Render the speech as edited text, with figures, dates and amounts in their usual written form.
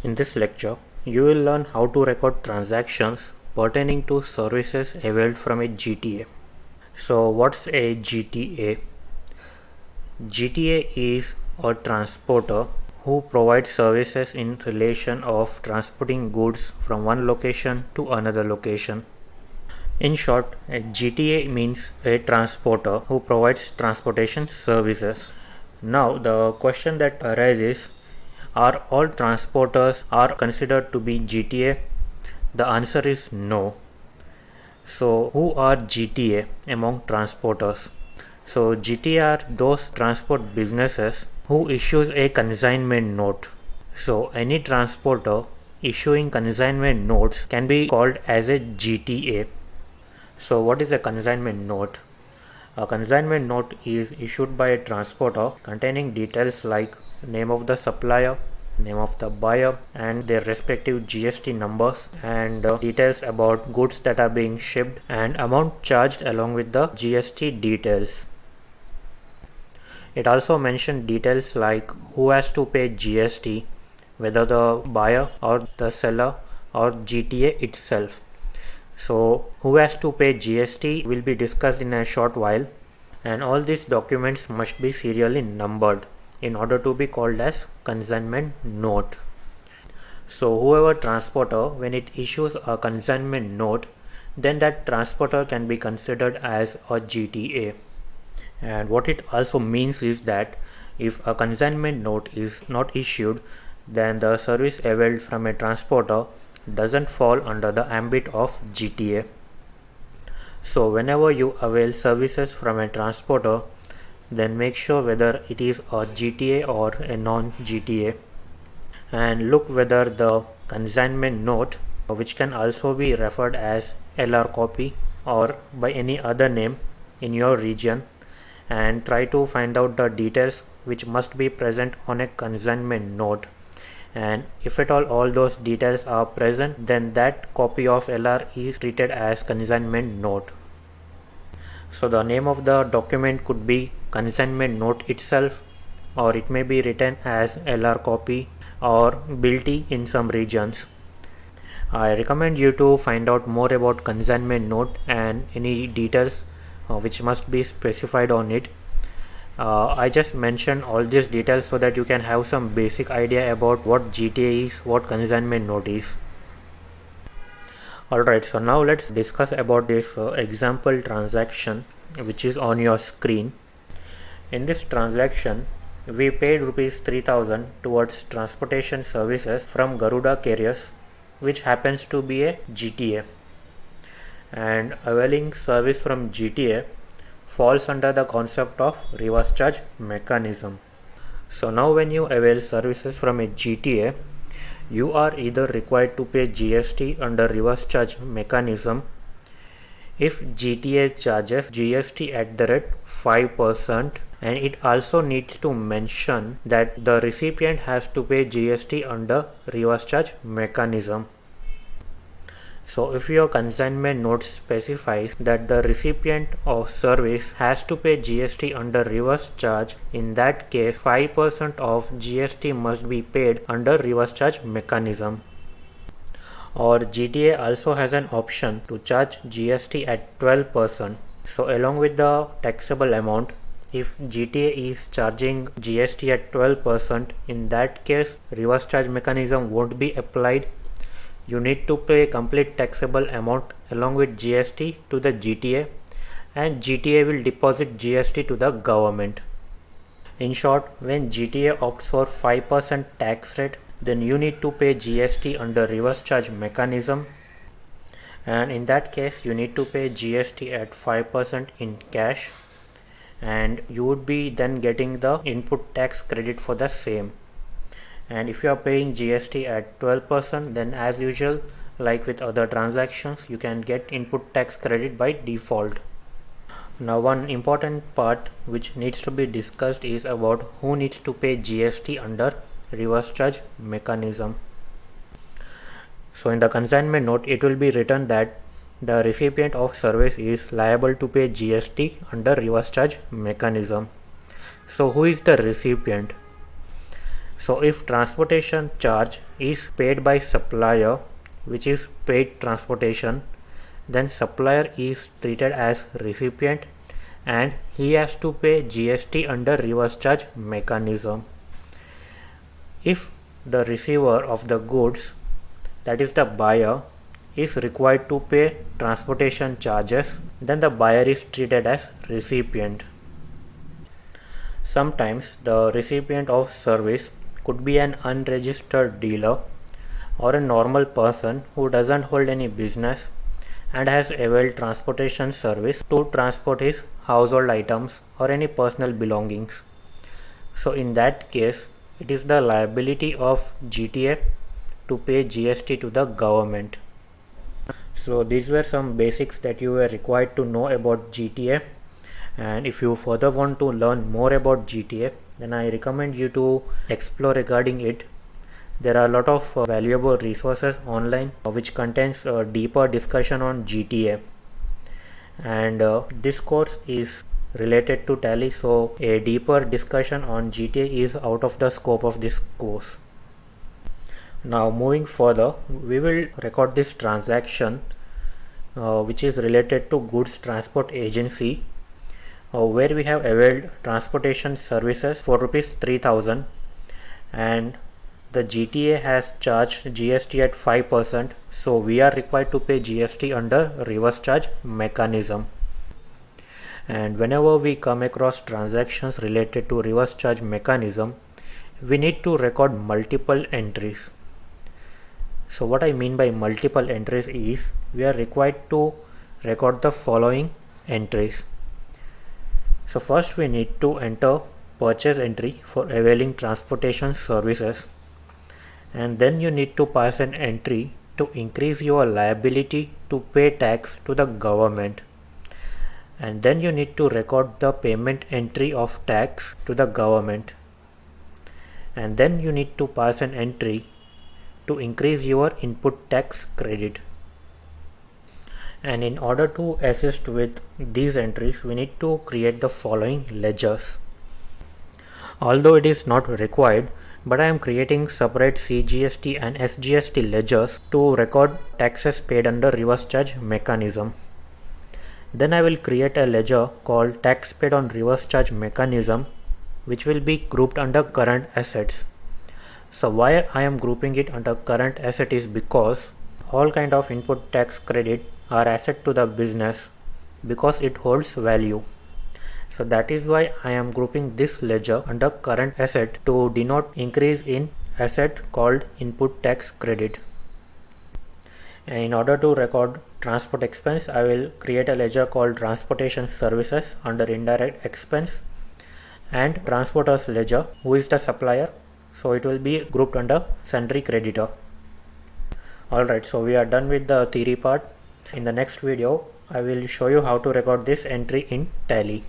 In this lecture, you will learn how to record transactions pertaining to services availed from a GTA. So what's a GTA? GTA is a transporter who provides services in relation of transporting goods from one location to another location. In short, a GTA means a transporter who provides transportation services. Now the question that arises, are all transporters are considered to be GTA? The answer is no. So who are GTA among transporters? So GTA are those transport businesses who issues a consignment note. So any transporter issuing consignment notes can be called as a GTA. So what is a consignment note? A consignment note is issued by a transporter containing details like name of the supplier, name of the buyer and their respective GST numbers, and details about goods that are being shipped and amount charged along with the GST details. It also mentions details like who has to pay GST, whether the buyer or the seller or GTA itself. So who has to pay GST will be discussed in a short while, and all these documents must be serially numbered in order to be called as consignment note. So whoever transporter, when it issues a consignment note, then that transporter can be considered as a GTA. And what it also means is that if a consignment note is not issued, then the service availed from a transporter doesn't fall under the ambit of GTA. So whenever you avail services from a transporter, then make sure whether it is a GTA or a non-GTA, and look whether the consignment note, which can also be referred as LR copy or by any other name in your region, and try to find out the details which must be present on a consignment note. And if at all those details are present, then that copy of LR is treated as consignment note. So the name of the document could be consignment note itself, or it may be written as LR copy or BILT in some regions. I recommend you to find out more about consignment note and any details which must be specified on it. I just mentioned all these details so that you can have some basic idea about what GTA is, what consignment note is. Alright, so now let's discuss about this example transaction which is on your screen. In this transaction, we paid rupees 3000 towards transportation services from Garuda Carriers, which happens to be a GTA. And availing service from GTA falls under the concept of reverse charge mechanism. So now when you avail services from a GTA, you are either required to pay GST under reverse charge mechanism if GTA charges GST at the rate 5%, and it also needs to mention that the recipient has to pay GST under reverse charge mechanism. So if your consignment note specifies that the recipient of service has to pay GST under reverse charge, in that case 5% of GST must be paid under reverse charge mechanism. Or GTA also has an option to charge GST at 12%. So along with the taxable amount, if GTA is charging GST at 12%, in that case reverse charge mechanism won't be applied. You need to pay complete taxable amount along with GST to the GTA, and GTA will deposit GST to the government. In short, when GTA opts for 5% tax rate, then you need to pay GST under reverse charge mechanism, and in that case you need to pay GST at 5% in cash, and you would be then getting the input tax credit for the same. And if you are paying GST at 12%, then as usual, like with other transactions, you can get input tax credit by default. Now one important part which needs to be discussed is about who needs to pay GST under reverse charge mechanism. So in the consignment note, it will be written that the recipient of service is liable to pay GST under reverse charge mechanism. So who is the recipient? So if transportation charge is paid by supplier, which is paid transportation, then supplier is treated as recipient and he has to pay GST under reverse charge mechanism. If the receiver of the goods, that is the buyer, is required to pay transportation charges, then the buyer is treated as recipient. Sometimes the recipient of service could be an unregistered dealer or a normal person who doesn't hold any business and has availed transportation service to transport his household items or any personal belongings. So in that case, it is the liability of GTA to pay GST to the government. So these were some basics that you were required to know about GTA, and if you further want to learn more about GTA, then I recommend you to explore regarding it. There are a lot of valuable resources online which contains a deeper discussion on GTA, and this course is related to Tally, so a deeper discussion on GTA is out of the scope of this course. Now moving further, we will record this transaction which is related to goods transport agency, where we have availed transportation services for rupees 3000 and the GTA has charged GST at 5%, so we are required to pay GST under reverse charge mechanism. And whenever we come across transactions related to reverse charge mechanism, we need to record multiple entries. So what I mean by multiple entries is we are required to record the following entries. So first we need to enter purchase entry for availing transportation services, and then you need to pass an entry to increase your liability to pay tax to the government, and then you need to record the payment entry of tax to the government, and then you need to pass an entry to increase your input tax credit. And in order to assist with these entries, we need to create the following ledgers. Although it is not required, but I am creating separate CGST and SGST ledgers to record taxes paid under reverse charge mechanism. Then I will create a ledger called tax paid on reverse charge mechanism, which will be grouped under current assets. So why I am grouping it under current asset is because all kind of input tax credit are asset to the business because it holds value. So that is why I am grouping this ledger under current asset to denote increase in asset called input tax credit. And in order to record transport expense, I will create a ledger called transportation services under indirect expense and transporters ledger, who is the supplier. So it will be grouped under sundry creditor. Alright, so we are done with the theory part. In the next video, I will show you how to record this entry in Tally.